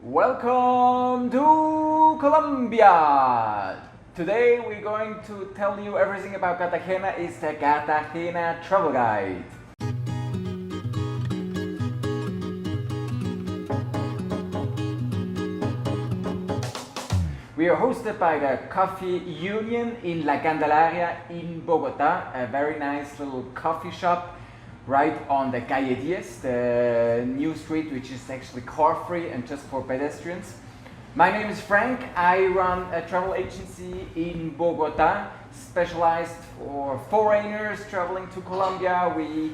Welcome to Colombia! Today we're going to tell you everything about Cartagena. It's the Cartagena Travel Guide. We are hosted by the Coffee Union in La Candelaria in Bogota, a very nice little coffee shop right on the Calle 10, the new street which is actually car-free and just for pedestrians. My name is Frank. I run a travel agency in Bogota, specialized for foreigners traveling to Colombia. We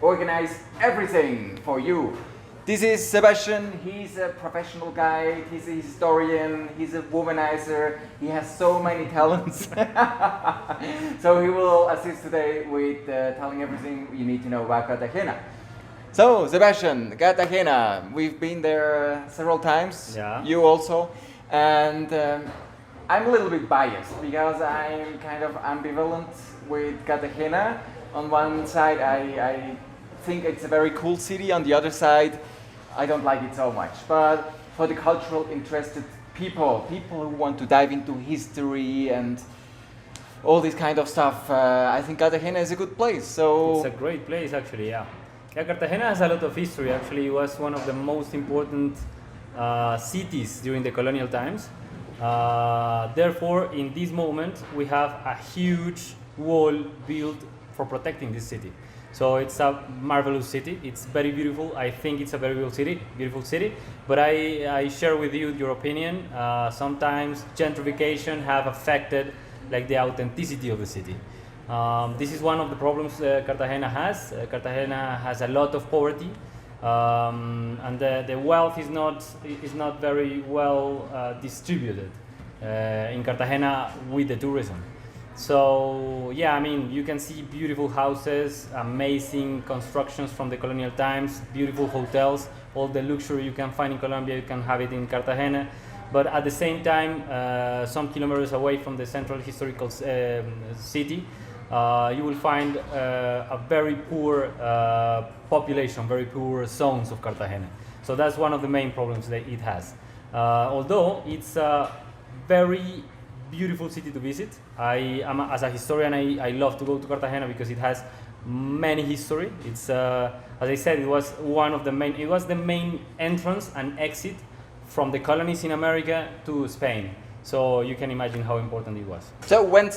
organize everything for you. This is Sebastian. He's a professional guide, he's a historian, he's a womanizer, he has so many talents. So he will assist today with telling everything you need to know about Cartagena. So, Sebastian, Cartagena, we've been there several times, Yeah. You also, and I'm a little bit biased because I'm kind of ambivalent with Cartagena. On one side, I think it's a very cool city, on the other side, I don't like it so much. But for the cultural interested people who want to dive into history and all this kind of stuff, I think Cartagena is a good place. So It's a great place, actually. Yeah, Cartagena has a lot of history. Actually, it was one of the most important cities during the colonial times. Therefore, in this moment, we have a huge wall built for protecting this city. So it's a marvelous city. It's very beautiful. I think it's a very beautiful city. But I share with you your opinion. Sometimes gentrification have affected like the authenticity of the city. This is one of the problems Cartagena has. Cartagena has a lot of poverty, and the wealth is not very well distributed in Cartagena with the tourism. So yeah, I mean, you can see beautiful houses, amazing constructions from the colonial times, beautiful hotels, all the luxury you can find in Colombia, you can have it in Cartagena. But at the same time, some kilometers away from the central historical city, you will find a very poor population, very poor zones of Cartagena. So that's one of the main problems that it has. Although it's a very beautiful city to visit. As a historian, I love to go to Cartagena because it has many history. It's as I said, it was the main entrance and exit from the colonies in America to Spain. So you can imagine how important it was. So when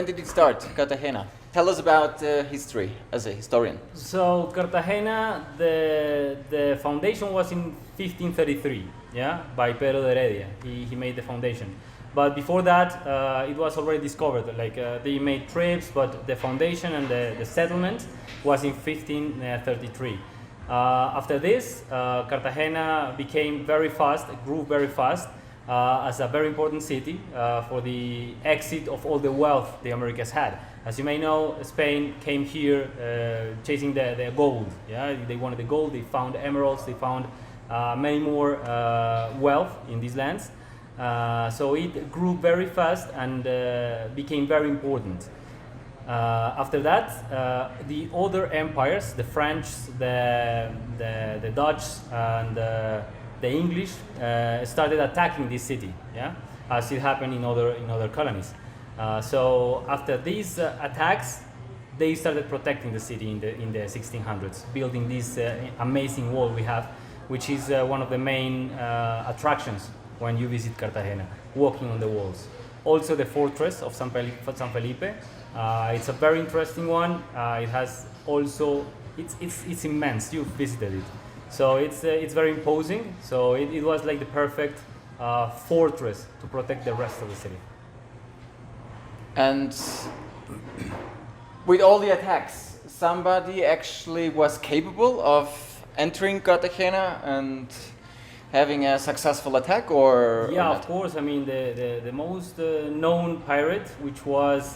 did it start, Cartagena? Tell us about history as a historian. So Cartagena, the foundation was in 1533, yeah, by Pedro de Heredia. He made the foundation. But before that, it was already discovered. Like they made trips, but the foundation and the settlement was in 1533. After this, Cartagena became very fast, grew very fast as a very important city for the exit of all the wealth the Americas had. As you may know, Spain came here chasing the gold. Yeah, they wanted the gold. They found emeralds. They found many more wealth in these lands. So it grew very fast and became very important. After that, the other empires, the French, the Dutch, and the English, started attacking this city, yeah, as it happened in other colonies. So after these attacks, they started protecting the city in the 1600s, building this amazing wall we have, which is one of the main attractions when you visit Cartagena, walking on the walls. Also the fortress of San Felipe. It's a very interesting one. It has also, it's immense. You've visited it. So it's very imposing. So it was like the perfect fortress to protect the rest of the city. And with all the attacks, somebody actually was capable of entering Cartagena and having a successful attack, or yeah, or of course. I mean, the most known pirate, which was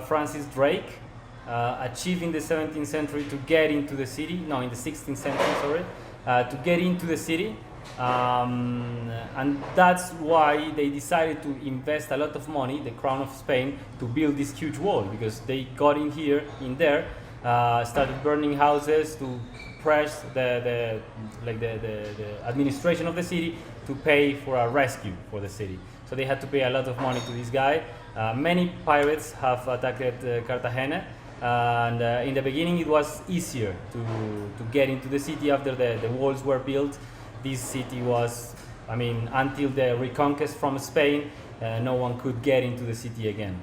Francis Drake, achieved in the 17th century to get into the city. No, in the 16th century, sorry, to get into the city, and that's why they decided to invest a lot of money, the Crown of Spain, to build this huge wall, because they got in there, started burning houses to press the administration of the city to pay for a rescue for the city. So they had to pay a lot of money to this guy. Many pirates have attacked Cartagena, and in the beginning it was easier to get into the city after the walls were built. This city was, I mean, until the reconquest from Spain, no one could get into the city again.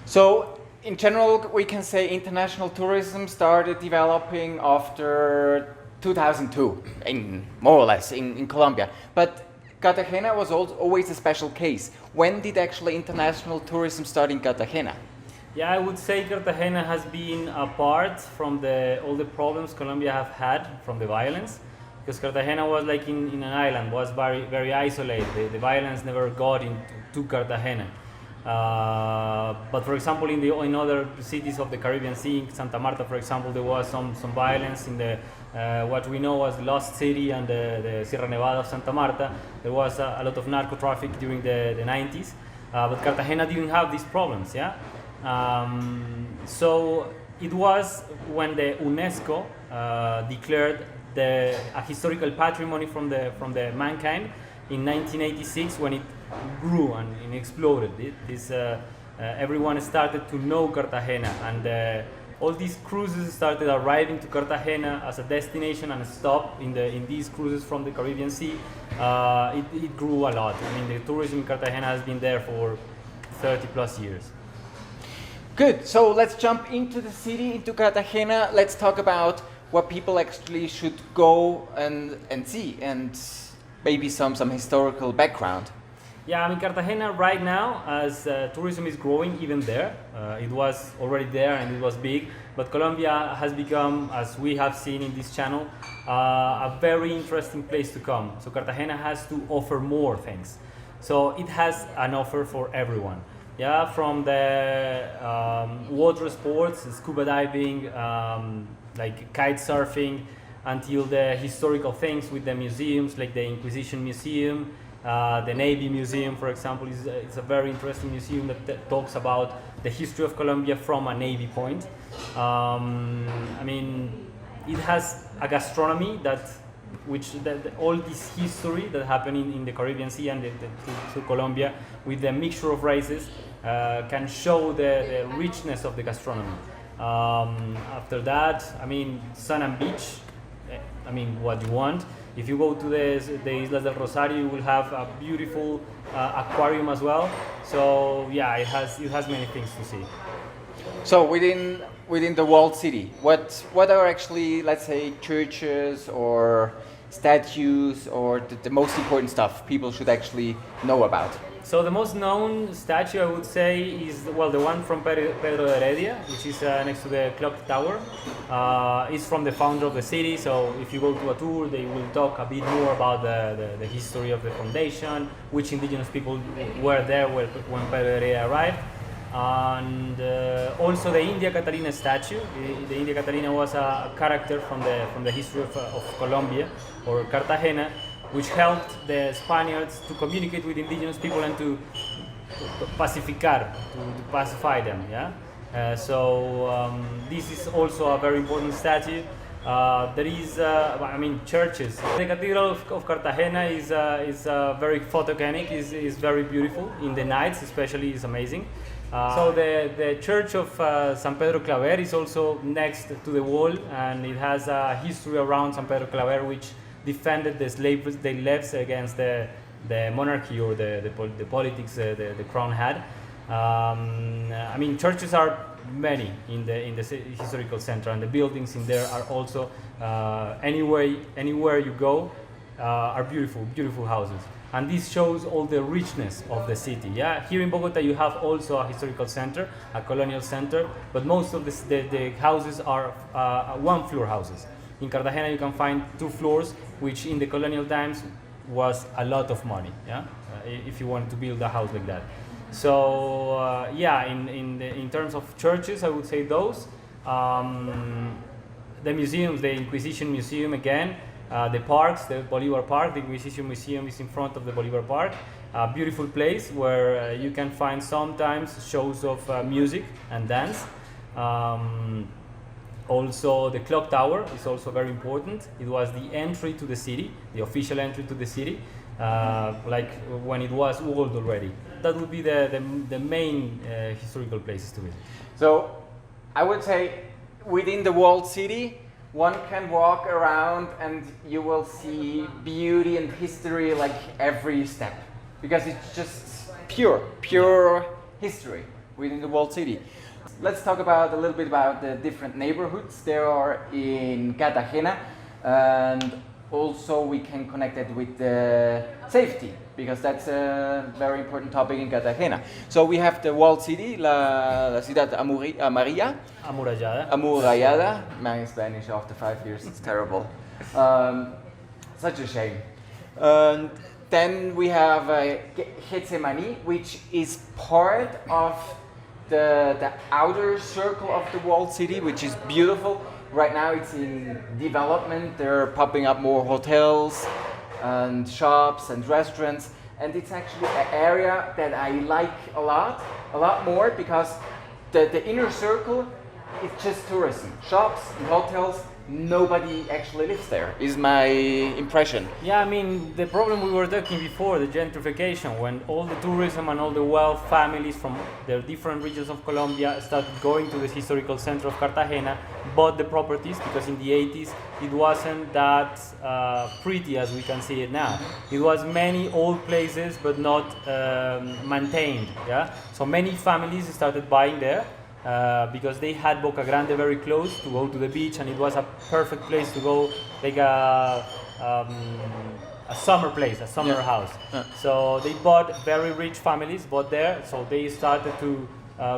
So, in general, we can say international tourism started developing after 2002, more or less, in Colombia. But Cartagena was always a special case. When did actually international tourism start in Cartagena? Yeah, I would say Cartagena has been apart from all the problems Colombia have had from the violence. Because Cartagena was like in an island, was very, very isolated. The violence never got into Cartagena. But for example, in other cities of the Caribbean Sea, Santa Marta, for example, there was some violence in the what we know as Lost City and the Sierra Nevada of Santa Marta. There was a lot of narco traffic during the 90s, but Cartagena didn't have these problems. Yeah, so it was when the UNESCO declared a historical patrimony from the mankind in 1986, when it grew and exploded. Everyone started to know Cartagena, and all these cruises started arriving to Cartagena as a destination and a stop in these cruises from the Caribbean Sea. It grew a lot. I mean, the tourism in Cartagena has been there for 30 plus years. Good. So let's jump into the city, into Cartagena. Let's talk about what people actually should go and see, and maybe some historical background. Yeah, I mean, Cartagena right now, as tourism is growing even there, it was already there and it was big, but Colombia has become, as we have seen in this channel, a very interesting place to come. So Cartagena has to offer more things. So it has an offer for everyone. Yeah, from the water sports, scuba diving, like kite surfing, until the historical things with the museums, like the Inquisition Museum, the Navy Museum, for example, is a very interesting museum that talks about the history of Colombia from a Navy point. I mean, it has a gastronomy all this history that happened in the Caribbean Sea and to Colombia, with the mixture of races, can show the richness of the gastronomy. After that, I mean, sun and beach. I mean, what you want. If you go to the Islas del Rosario, you will have a beautiful aquarium as well. So yeah, it has many things to see. So within the walled city, what are actually, let's say, churches or statues or the most important stuff people should actually know about? So the most known statue, I would say, is the one from Pedro de Heredia, which is next to the clock tower. It's from the founder of the city, so if you go to a tour, they will talk a bit more about the history of the foundation, which indigenous people were there when Pedro de Heredia arrived. And also the India Catalina statue. The India Catalina was a character from the history of Colombia, or Cartagena, which helped the Spaniards to communicate with indigenous people and to pacificar, to pacify them. Yeah. So this is also a very important statue. There is, I mean, churches. The Cathedral of Cartagena is very photogenic. is very beautiful in the nights, especially. Is amazing. So the church of San Pedro Claver is also next to the wall, and it has a history around San Pedro Claver, which defended the lives against the monarchy or the politics the crown had. I mean, churches are many in the historical center, and the buildings in there are also anywhere you go are beautiful houses. And this shows all the richness of the city. Yeah, here in Bogota you have also a historical center, a colonial center, but most of the houses are one-floor houses. In Cartagena you can find 2 floors, which in the colonial times was a lot of money. Yeah, if you wanted to build a house like that. So yeah, in terms of churches, I would say those. The museums, the Inquisition Museum again. The parks, the Bolivar Park, the Inquisition Museum is in front of the Bolivar Park. A beautiful place where you can find sometimes shows of music and dance. Also, the clock tower is also very important. It was the entry to the city, the official entry to the city, like when it was old already. That would be the main historical places to visit. So I would say within the walled city, one can walk around and you will see beauty and history like every step, because it's just pure history within the walled city. Let's talk about a little bit about the different neighborhoods there are in Cartagena, and also we can connect it with the safety, because that's a very important topic in Cartagena. So we have the walled city, la ciudad amarilla. Amurallada. My Spanish after 5 years, it's terrible. Such a shame. And then we have Gethsemane, which is part of the outer circle of the walled city, which is beautiful. Right now it's in development. There are popping up more hotels and shops and restaurants, and it's actually an area that I like a lot more, because the inner circle is just tourism, shops and hotels. Nobody actually lives there, is my impression. Yeah, I mean, the problem we were talking before, the gentrification, when all the tourism and all the wealth families from the different regions of Colombia started going to the historical center of Cartagena, bought the properties, because in the 80s it wasn't that pretty as we can see it now. It was many old places but not maintained. Yeah, so many families started buying there. Because they had Boca Grande very close to go to the beach, and it was a perfect place to go, like a summer place, a summer house. So they bought, very rich families bought there, so they started to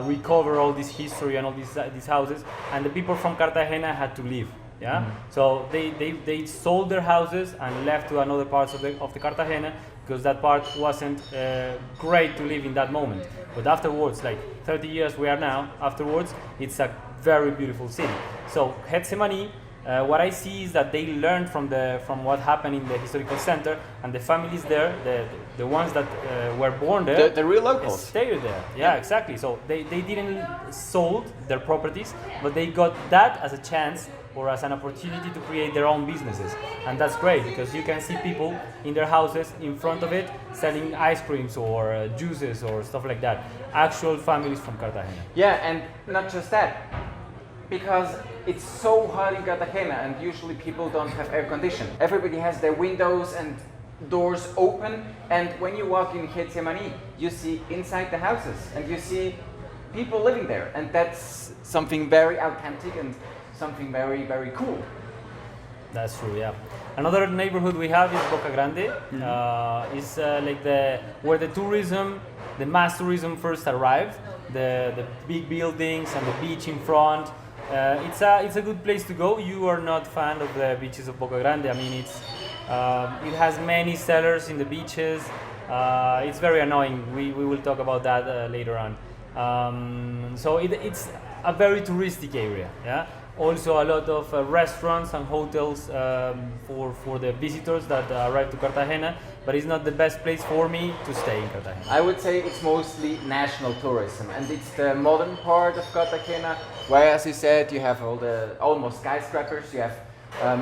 recover all this history and all these houses, and the people from Cartagena had to leave. Yeah, so they sold their houses and left to another parts of the Cartagena, because that part wasn't great to live in that moment. But afterwards, like 30 years we are now, afterwards, it's a very beautiful city. So Gethsemane, what I see is that they learned from what happened in the historical center, and the families there, the ones that were born there, the real locals, stayed there. Yeah, exactly. So they didn't sold their properties, but they got that as a chance or as an opportunity to create their own businesses. And that's great, because you can see people in their houses in front of it selling ice creams or juices or stuff like that. Actual families from Cartagena. Yeah, and not just that, because it's so hot in Cartagena and usually people don't have air conditioning. Everybody has their windows and doors open, and when you walk in Gethsemane, you see inside the houses and you see people living there, and that's something very authentic and something very, very cool. That's true, yeah. Another neighborhood we have is Boca Grande. It's like where the mass tourism first arrived. The big buildings and the beach in front. It's a good place to go. You are not fan of the beaches of Boca Grande. I mean, it has many sellers in the beaches. It's very annoying. We will talk about that later on. So it's a very touristic area. Yeah. Also a lot of restaurants and hotels for the visitors that arrive to Cartagena, but it's not the best place for me to stay in Cartagena. I would say it's mostly national tourism, and it's the modern part of Cartagena, where, as you said, you have all the almost skyscrapers, you have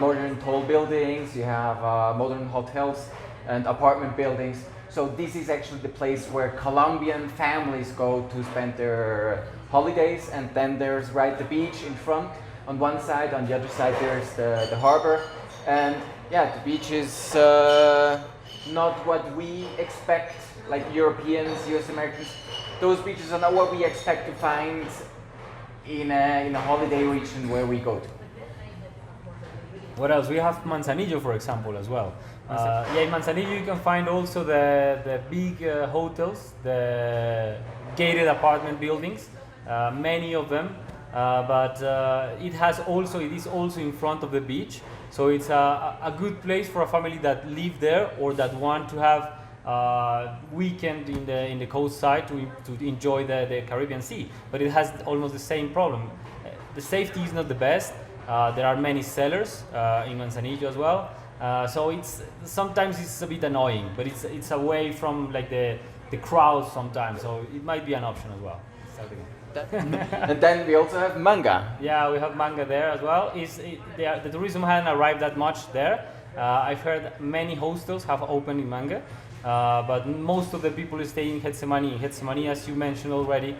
modern tall buildings, you have modern hotels and apartment buildings. So this is actually the place where Colombian families go to spend their holidays, and then there's the beach in front. On one side, on the other side there's the harbor, and yeah, the beach is not what we expect, like Europeans, US Americans. Those beaches are not what we expect to find in a holiday region where we go to. What else? We have Manzanillo, for example, as well. Yeah, in Manzanillo you can find also the big hotels, the gated apartment buildings, many of them. But it is also in front of the beach, so it's a good place for a family that live there or that want to have weekend in the coast side to enjoy the Caribbean Sea. But it has almost the same problem. The safety is not the best. There are many sellers in Manzanillo as well, so sometimes it's a bit annoying, but it's away from like the crowds sometimes, so it might be an option as well. And then we also have Manga. Yeah, we have Manga there as well. The tourism hadn't arrived that much there. I've heard many hostels have opened in Manga, but most of the people stay in Getsemani. Getsemani, as you mentioned already,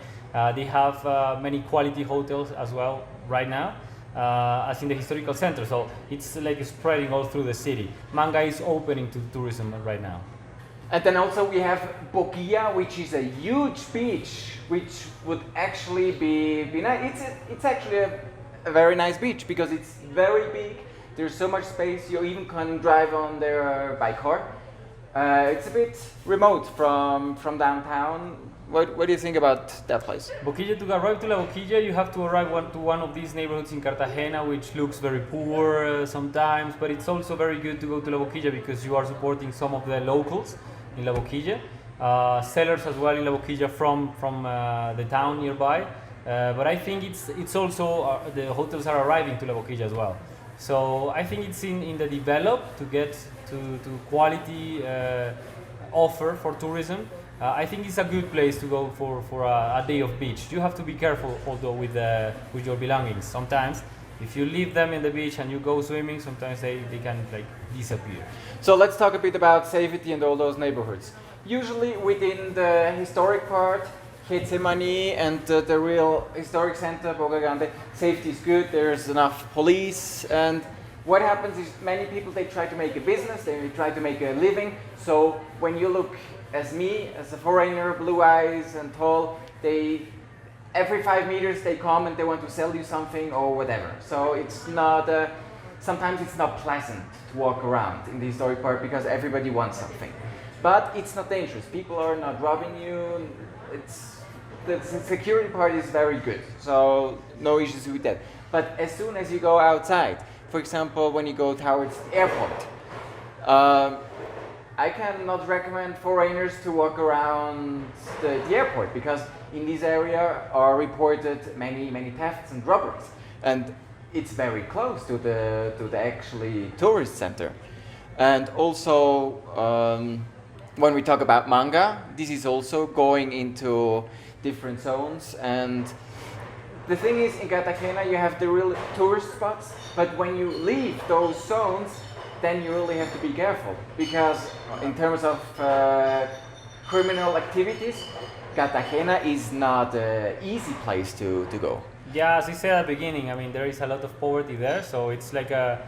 they have many quality hotels as well right now, as in the historical center. So it's like spreading all through the city. Manga is opening to tourism right now. And then also we have Boquilla, which is a huge beach, which would actually be nice. It's actually a very nice beach because it's very big. There's so much space. You even can drive on there by car. It's a bit remote from downtown. What do you think about that place? Boquilla, to arrive to La Boquilla, you have to arrive to one of these neighborhoods in Cartagena, which looks very poor sometimes, but it's also very good to go to La Boquilla because you are supporting some of the locals in La Boquilla, sellers as well in La Boquilla from the town nearby. But I think it's also the hotels are arriving to La Boquilla as well. So I think it's in the develop to get to quality offer for tourism. I think it's a good place to go for a day of beach. You have to be careful although with your belongings. Sometimes if you leave them in the beach and you go swimming, sometimes they can like disappear. So let's talk a bit about safety and all those neighborhoods. Usually within the historic part, Getsemani and the real historic center, Boca Grande, safety is good, there's enough police, and what happens is many people, they try to make a business, they try to make a living, so when you look as me, as a foreigner, blue eyes and tall, every 5 meters they come and they want to sell you something or whatever. So it's not, sometimes it's not pleasant to walk around in the historic part because everybody wants something. But it's not dangerous. People are not robbing you. The security part is very good. So no issues with that. But as soon as you go outside, for example, when you go towards the airport, I cannot recommend foreigners to walk around the airport because in this area are reported many thefts and robberies, and it's very close to the actually tourist center. And also when we talk about Manga, this is also going into different zones, and the thing is in Cartagena you have the real tourist spots, but when you leave those zones then you really have to be careful because in terms of criminal activities, Cartagena is not an easy place to go. Yeah, as I said at the beginning, I mean, there is a lot of poverty there, so it's like a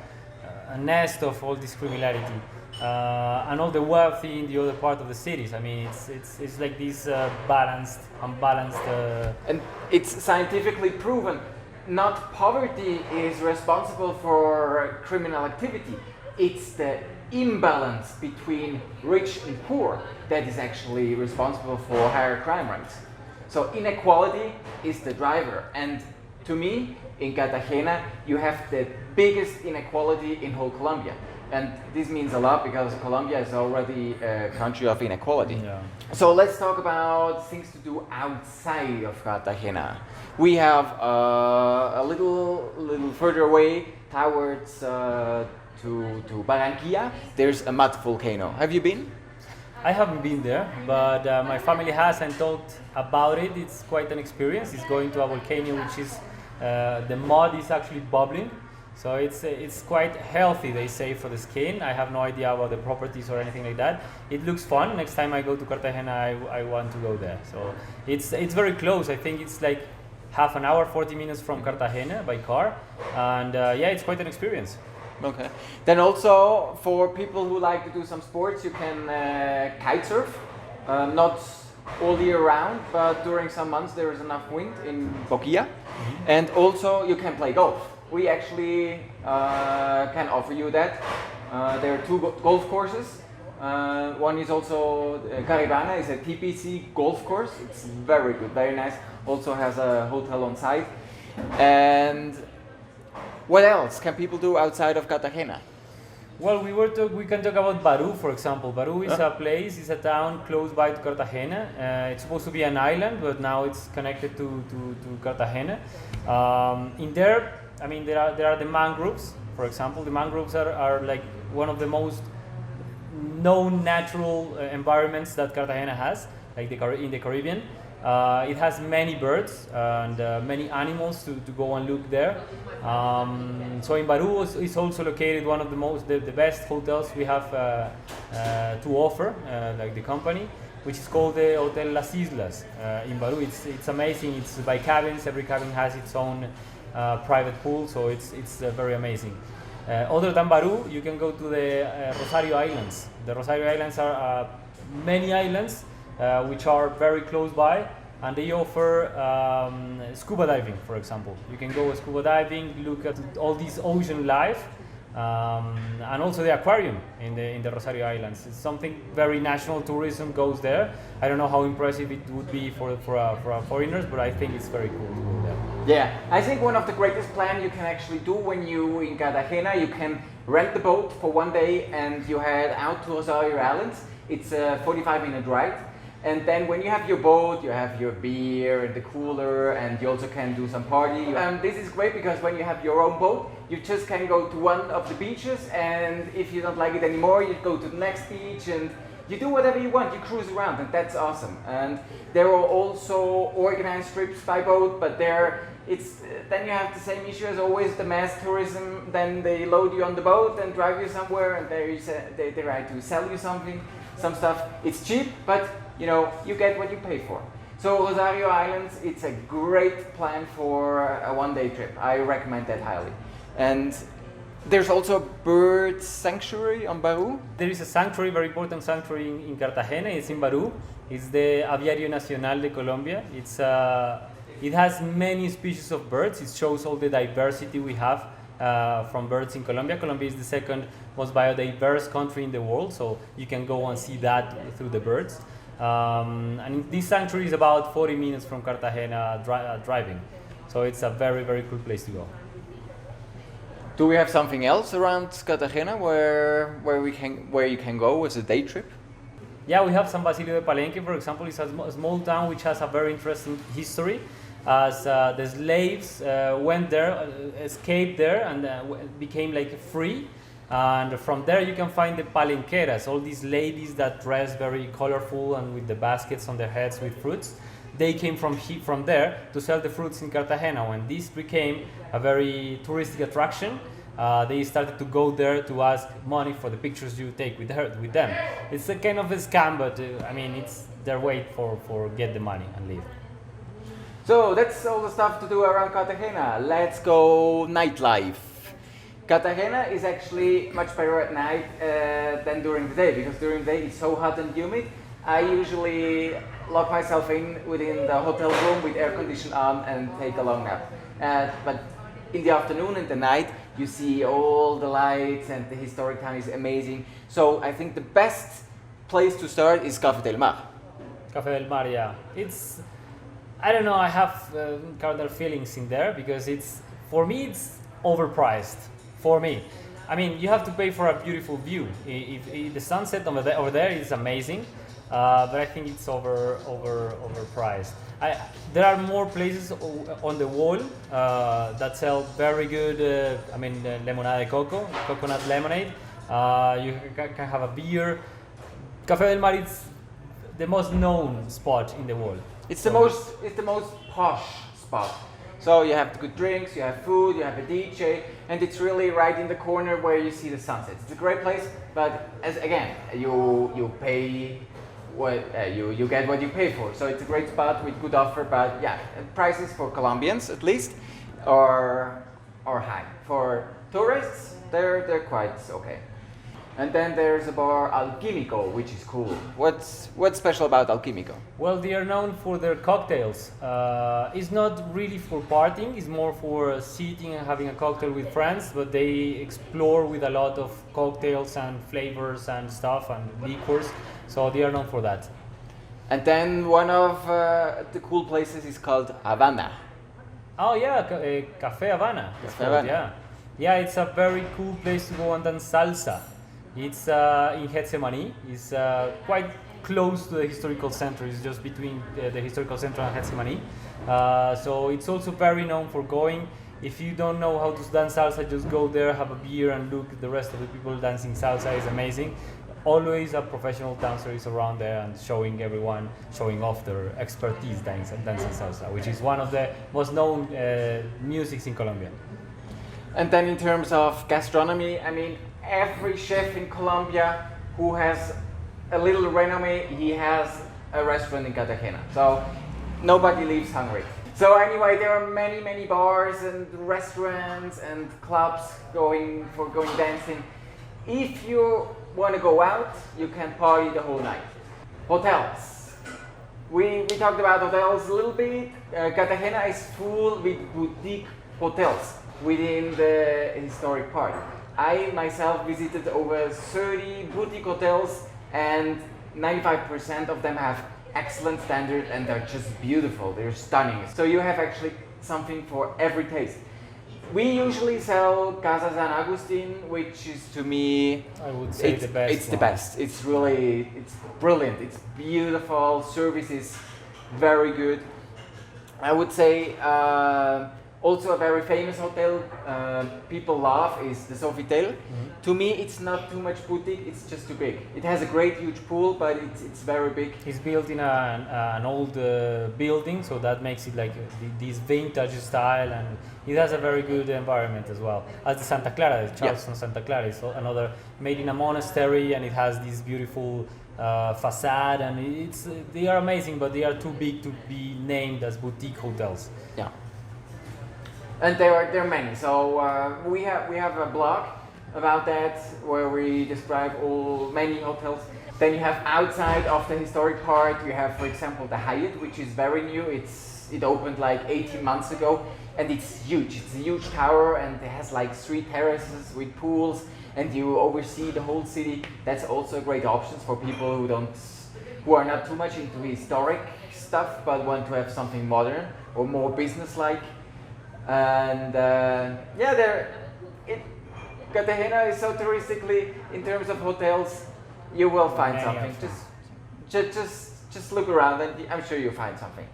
nest of all this criminality. And all the wealthy in the other part of the cities. I mean, it's like this unbalanced. And it's scientifically proven. Not poverty is responsible for criminal activity. It's the imbalance between rich and poor that is actually responsible for higher crime rates. So inequality is the driver. And to me, in Cartagena, you have the biggest inequality in whole Colombia. And this means a lot because Colombia is already a country of inequality. Yeah. So let's talk about things to do outside of Cartagena. We have a little further away towards to Barranquilla. There's a mud volcano. Have you been? I haven't been there, but my family has and talked about it. It's quite an experience. It's going to a volcano which is the mud is actually bubbling. So it's quite healthy, they say, for the skin. I have no idea about the properties or anything like that. It looks fun. Next time I go to Cartagena, I want to go there. So it's very close. I think it's like half an hour, 40 minutes from Cartagena by car. And yeah, it's quite an experience. Okay. Then also for people who like to do some sports, you can kite surf. Not all year round, but during some months there is enough wind in Boquilla. Mm-hmm. And also you can play golf. We actually can offer you that. There are two golf courses. One is also Caribana, is a TPC golf course. It's very good, very nice. Also has a hotel on site. And what else can people do outside of Cartagena? Well, we can talk about Baru, for example. Baru is a place, it's a town close by to Cartagena. It's supposed to be an island, but now it's connected to Cartagena. In there, I mean, there are the mangroves, for example. The mangroves are like one of the most known natural environments that Cartagena has, like in the Caribbean. It has many birds and many animals to go and look there. So in Baru is also located one of the best hotels we have to offer, like the company, which is called the Hotel Las Islas in Baru. It's amazing. It's by cabins. Every cabin has its own private pool, so it's very amazing. Other than Baru, you can go to the Rosario Islands. The Rosario Islands are many islands which are very close by, and they offer scuba diving, for example. You can go scuba diving, look at all this ocean life, and also the aquarium in the Rosario Islands. It's something very national tourism goes there. I don't know how impressive it would be for foreigners, but I think it's very cool to go there. Yeah, I think one of the greatest plans you can actually do when you in Cartagena, you can rent the boat for one day and you head out to Rosario Islands. It's a 45-minute ride. And then when you have your boat, you have your beer and the cooler, and you also can do some party. This is great because when you have your own boat, you just can go to one of the beaches, and if you don't like it anymore, you go to the next beach and you do whatever you want. You cruise around, and that's awesome. And there are also organized trips by boat, but then you have the same issue as always, the mass tourism. Then they load you on the boat and drive you somewhere, and they try to sell you some stuff. It's cheap, but you know, you get what you pay for. So Rosario Islands, it's a great plan for a one-day trip. I recommend that highly. And there's also a bird sanctuary on Baru. There is a sanctuary, very important sanctuary in Cartagena. It's in Baru. It's the Aviario Nacional de Colombia. It has many species of birds. It shows all the diversity we have from birds in Colombia. Colombia is the second most biodiverse country in the world, so you can go and see that through the birds. And this sanctuary is about 40 minutes from Cartagena driving, so it's a very, very cool place to go. Do we have something else around Cartagena where you can go as a day trip? Yeah, we have San Basilio de Palenque, for example. It's a small town which has a very interesting history, as the slaves went there, escaped there, and became like free. And from there you can find the palenqueras, all these ladies that dress very colorful and with the baskets on their heads with fruits. They came from there to sell the fruits in Cartagena. When this became a very touristic attraction, they started to go there to ask money for the pictures you take with them. It's a kind of a scam, but I mean, it's their way for get the money and leave. So that's all the stuff to do around Cartagena. Let's go nightlife. Cartagena is actually much better at night than during the day, because during the day it's so hot and humid. I usually lock myself within the hotel room with air conditioning on and take a long nap. But in the afternoon and the night, you see all the lights and the historic town is amazing. So I think the best place to start is Café del Mar. Café del Mar, yeah. I don't know, I have cardinal feelings in there because for me, it's overpriced. For me, I mean, you have to pay for a beautiful view. If the sunset over there is amazing, but I think it's overpriced. There are more places on the wall that sell very good, lemonade de coco, coconut lemonade. You can have a beer. Café del Mar is the most known spot in the world. It's the most posh spot. So you have the good drinks, you have food, you have a DJ, and it's really right in the corner where you see the sunset. It's a great place, but you pay you get what you pay for. So it's a great spot with good offer, but yeah, prices for Colombians at least are high. For tourists, they're quite okay. And then there's a bar Alquímico, which is cool. What's special about Alquímico? Well, they are known for their cocktails. It's not really for partying, it's more for sitting and having a cocktail with friends, but they explore with a lot of cocktails and flavors and stuff and liquors, so they are known for that. And then one of the cool places is called Havana. Oh yeah, Café Havana. Café Havana. Yeah, it's a very cool place to go and dance salsa. It's in Gethsemane. It's quite close to the historical center. It's just between the historical center and Gethsemane. So it's also very known for going. If you don't know how to dance salsa, just go there, have a beer, and look at the rest of the people dancing salsa. It's amazing. always a professional dancer is around there and showing everyone, showing off their expertise dancing salsa, which is one of the most known musics in Colombia. And then in terms of gastronomy, I mean, every chef in Colombia who has a little renommee, he has a restaurant in Cartagena. So nobody leaves hungry. So anyway, there are many bars and restaurants and clubs going dancing. If you want to go out, you can party the whole night. Hotels. We talked about hotels a little bit. Cartagena is full with boutique hotels within the historic park. I myself visited over 30 boutique hotels, and 95% of them have excellent standard and they're just beautiful, they're stunning. So you have actually something for every taste. We usually sell Casa San Agustín, which is, to me, I would say the best. It's the best. It's really, it's brilliant. It's beautiful. Service is very good. I would say also a very famous hotel people love is the Sofitel. Mm-hmm. To me, it's not too much boutique. It's just too big. It has a great huge pool, but it's very big. It's built in an old building, so that makes it like this vintage style, and it has a very good environment as well. As the Santa Clara, the Charleston Santa Clara is another made in a monastery, and it has this beautiful facade, and they are amazing, but they are too big to be named as boutique hotels. Yeah. And there are many. So we have a blog about that where we describe many hotels. Then you have outside of the historic part, you have, for example, the Hyatt, which is very new. It opened like 18 months ago, and it's huge. It's a huge tower, and it has like 3 terraces with pools, and you oversee the whole city. That's also a great option for people who are not too much into historic stuff, but want to have something modern or more business-like. And Cartagena is so touristically, in terms of hotels, you will find something. Just look around, and I'm sure you'll find something.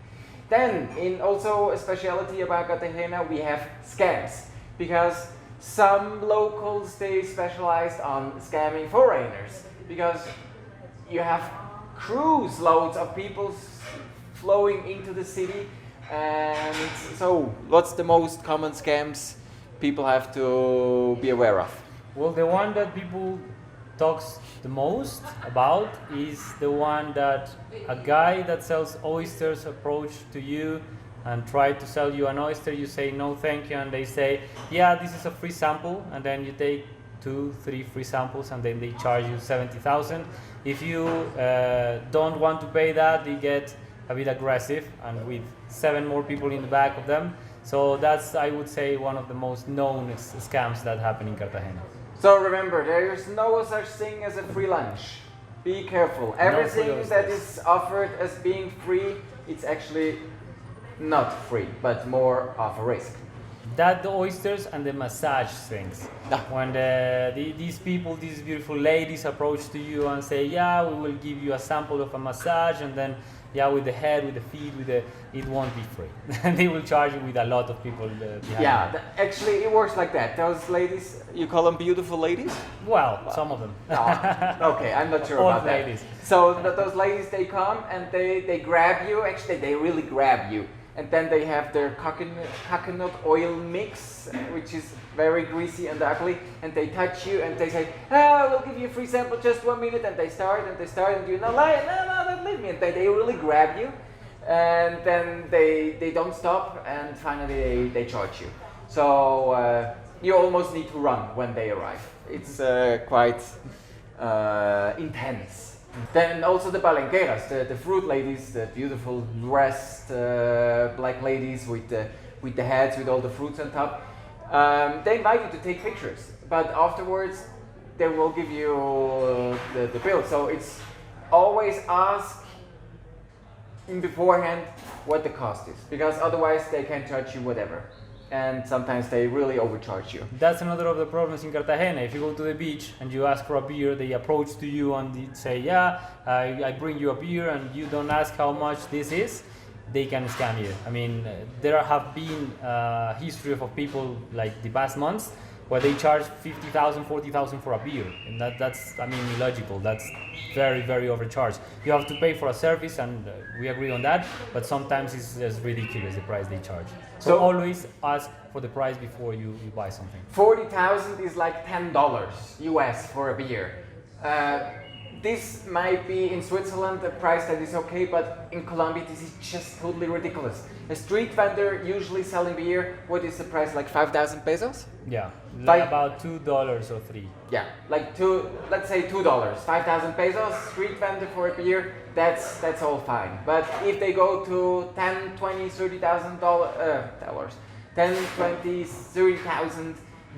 Then, in also a specialty about Cartagena, we have scams, because some locals, they specialized on scamming foreigners, because you have cruise loads of people flowing into the city. And so, what's the most common scams people have to be aware of? Well, the one that people talks the most about is the one that a guy that sells oysters approach to you and try to sell you an oyster. You say no thank you, and they say, yeah, this is a free sample, and then you take 2-3 free samples, and then they charge you 70,000. If you don't want to pay that, they get a bit aggressive, and with 7 more people in the back of them. So that's, I would say, one of the most known scams that happen in Cartagena. So remember, there is no such thing as a free lunch. Be careful. Everything that is offered as being free, it's actually not free, but more of a risk. That the oysters and the massage things. Yeah. When these people, these beautiful ladies approach to you and say, yeah, we will give you a sample of a massage, and then with the head, with the feet, it won't be free. And they will charge you with a lot of people behind. Yeah, actually it works like that. Those ladies, you call them beautiful ladies? Well, some of them. No, okay, I'm not sure about that. Ladies. So those ladies, they come and they grab you. Actually, they really grab you. And then they have their coconut oil mix, which is very greasy and ugly, and they touch you and they say, we'll give you a free sample, just 1 minute, and they start, and you no, don't leave me, and they really grab you, and then they don't stop, and finally they charge you. So you almost need to run when they arrive. It's quite intense. Then also the palenqueras, the fruit ladies, the beautiful dressed black ladies with the heads with all the fruits on top. They invite you to take pictures, but afterwards they will give you the bill. So it's always ask beforehand what the cost is, because otherwise they can charge you whatever. And sometimes they really overcharge you. That's another of the problems in Cartagena. If you go to the beach and you ask for a beer, they approach to you and they say, I bring you a beer, and you don't ask how much this is, they can scam you. I mean, there have been history of people like the past months where they charge 50,000, 40,000 for a beer, and that's I mean illogical. That's very, very overcharged. You have to pay for a service, and we agree on that. But sometimes it's just ridiculous the price they charge. So always ask for the price before you buy something. 40,000 is like $10 US for a beer. This might be in Switzerland a price that is okay, but in Colombia this is just totally ridiculous. A street vendor usually selling beer, what is the price, like 5,000 pesos? Yeah, like about $2 or $3. Yeah, like let's say $2, 5,000 pesos, street vendor for a beer, that's all fine. But if they go to 10, 20, 30,000 dollars, 10, 20, 30,000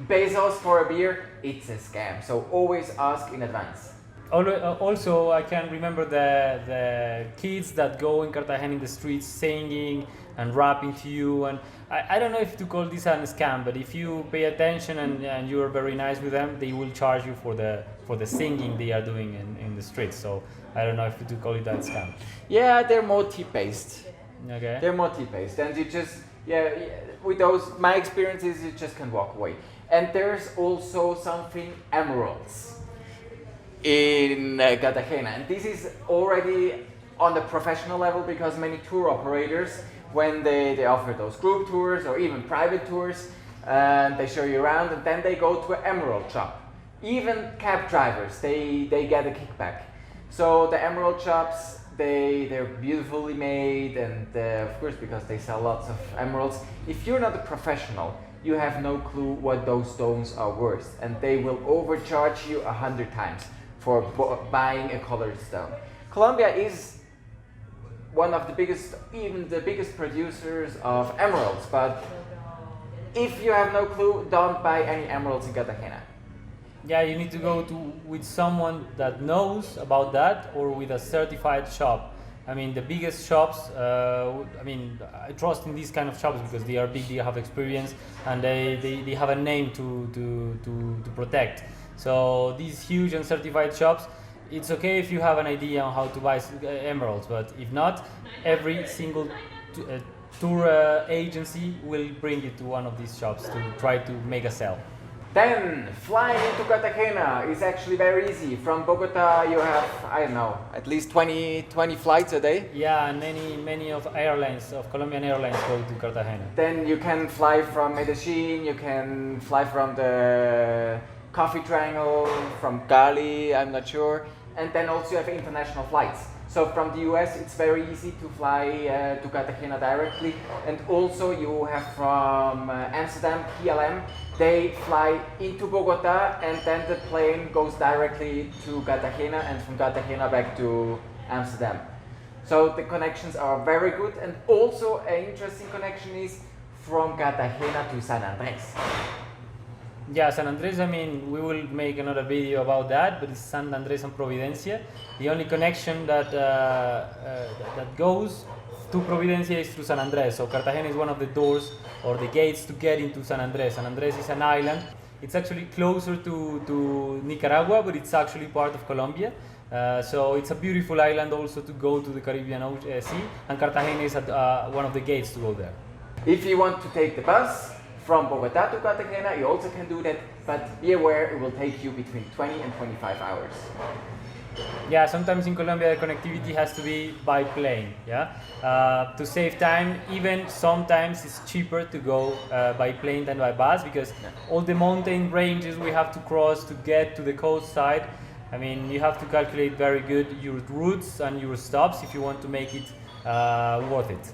pesos for a beer, it's a scam. So always ask in advance. Also, I can remember the kids that go in Cartagena in the streets singing and rapping to you, and I don't know if to call this a scam, but if you pay attention and you are very nice with them, they will charge you for the singing they are doing in the streets. So I don't know if to call it a scam. Yeah, they're more tip-based. Okay. They're more tip-based, and you just with those, my experience is you just can walk away. And there's also something emeralds in Cartagena, and this is already on the professional level because many tour operators, when they offer those group tours or even private tours, and they show you around, and then they go to an emerald shop. Even cab drivers, they get a kickback. So the emerald shops, they're beautifully made, and of course because they sell lots of emeralds. If you're not a professional, you have no clue what those stones are worth, and they will overcharge you 100 times for buying a colored stone. Colombia is one of the biggest, even the biggest producers of emeralds, but if you have no clue, don't buy any emeralds in Cartagena. Yeah, you need to go with someone that knows about that, or with a certified shop. I mean, the biggest shops, I trust in these kind of shops because they are big, they have experience, and they have a name to protect. So these huge and certified shops, it's okay if you have an idea on how to buy emeralds, but if not, every single tour agency will bring you to one of these shops to try to make a sale. Then, flying into Cartagena is actually very easy. From Bogota you have, I don't know, at least 20 flights a day. Yeah, and many of Colombian airlines go to Cartagena. Then you can fly from Medellin, you can fly from the Coffee Triangle, from Cali, I'm not sure. And then also you have international flights. So from the US it's very easy to fly to Cartagena directly. And also you have from Amsterdam, KLM, they fly into Bogota, and then the plane goes directly to Cartagena, and from Cartagena back to Amsterdam. So the connections are very good, and also an interesting connection is from Cartagena to San Andres. Yeah, San Andres, I mean, we will make another video about that, but it's San Andres and Providencia. The only connection that goes to Providencia is through San Andres. So Cartagena is one of the doors or the gates to get into San Andres. San Andres is an island. It's actually closer to Nicaragua, but it's actually part of Colombia. So it's a beautiful island also to go to the Caribbean Sea, and Cartagena is one of the gates to go there. If you want to take the bus from Bogota to Cartagena, you also can do that, but be aware it will take you between 20 and 25 hours. Yeah, sometimes in Colombia the connectivity has to be by plane, yeah? To save time, even sometimes it's cheaper to go by plane than by bus, because all the mountain ranges we have to cross to get to the coast side, I mean, you have to calculate very good your routes and your stops if you want to make it worth it.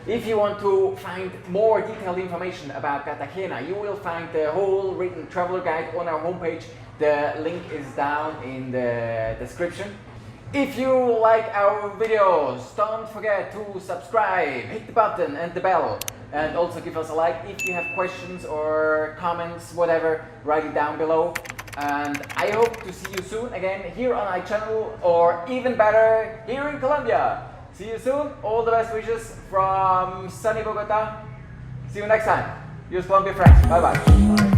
If you want to find more detailed information about Cartagena, you will find the whole written traveler guide on our homepage. The link is down in the description. If you like our videos, don't forget to subscribe, hit the button and the bell, and also give us a like. If you have questions or comments, whatever, write it down below. And I hope to see you soon again here on our channel, or even better, here in Colombia. See you soon. All the best wishes from sunny Bogota. See you next time. Here's Colombiafrank. Bye bye.